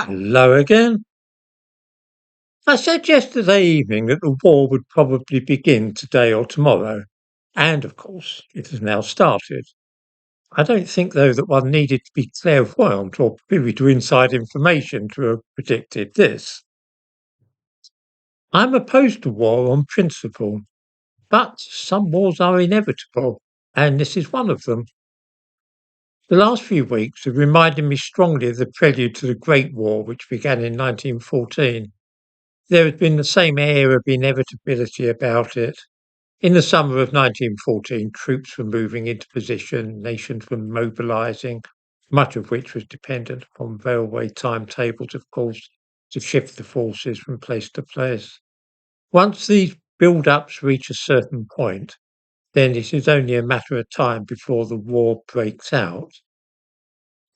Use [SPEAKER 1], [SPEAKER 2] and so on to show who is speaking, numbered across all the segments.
[SPEAKER 1] Hello again. I said yesterday evening that the war would probably begin today or tomorrow, and of course it has now started. I don't think, though, that one needed to be clairvoyant or privy to inside information to have predicted this. I'm opposed to war on principle, but some wars are inevitable, and this is one of them. The last few weeks have reminded me strongly of the prelude to the Great War, which began in 1914. There had been the same air of inevitability about it. In the summer of 1914, troops were moving into position, nations were mobilising, much of which was dependent upon railway timetables, of course, to shift the forces from place to place. Once these build-ups reach a certain point, then it is only a matter of time before the war breaks out.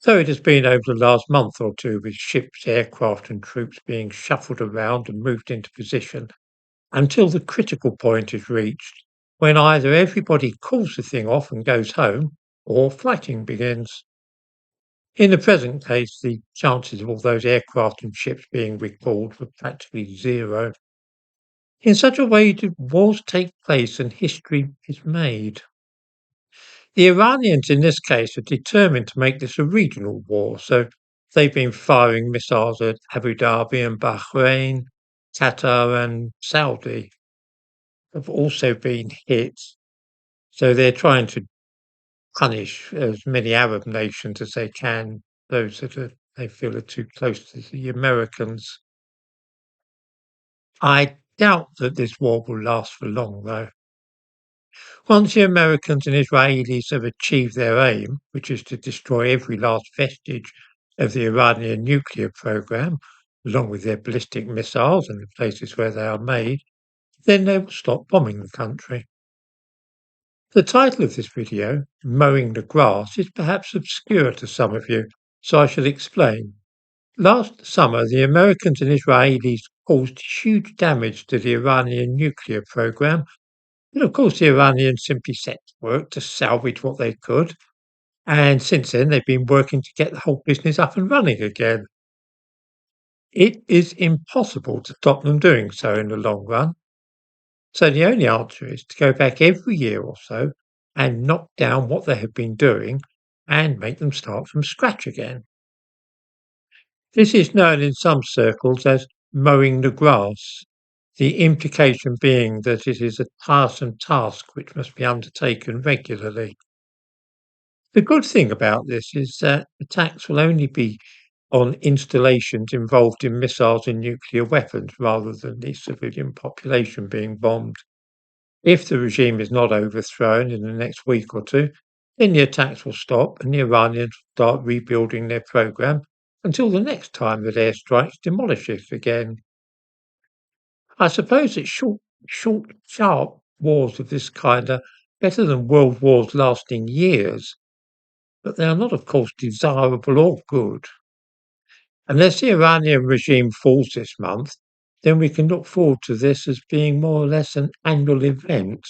[SPEAKER 1] So it has been over the last month or two, with ships, aircraft and troops being shuffled around and moved into position until the critical point is reached, when either everybody calls the thing off and goes home, or fighting begins. In the present case, the chances of all those aircraft and ships being recalled were practically zero. In such a way do wars take place and history is made. The Iranians in this case are determined to make this a regional war, so they've been firing missiles at Abu Dhabi and Bahrain, Qatar and Saudi have also been hit. So they're trying to punish as many Arab nations as they can, those that they feel are too close to the Americans. I doubt that this war will last for long, though. Once the Americans and Israelis have achieved their aim, which is to destroy every last vestige of the Iranian nuclear program, along with their ballistic missiles and the places where they are made, then they will stop bombing the country. The title of this video, Mowing the Grass, is perhaps obscure to some of you, so I shall explain. Last summer, the Americans and Israelis caused huge damage to the Iranian nuclear program, and of course the Iranians simply set to work to salvage what they could, and since then they've been working to get the whole business up and running again. It is impossible to stop them doing so in the long run. So the only answer is to go back every year or so and knock down what they have been doing and make them start from scratch again. This is known in some circles as mowing the grass, the implication being that it is a tiresome task which must be undertaken regularly. The good thing about this is that attacks will only be on installations involved in missiles and nuclear weapons rather than the civilian population being bombed. If the regime is not overthrown in the next week or two, then the attacks will stop and the Iranians will start rebuilding their program until the next time that airstrikes demolish it again. I suppose that sharp wars of this kind are better than world wars lasting years, but they are not, of course, desirable or good. Unless the Iranian regime falls this month, then we can look forward to this as being more or less an annual event.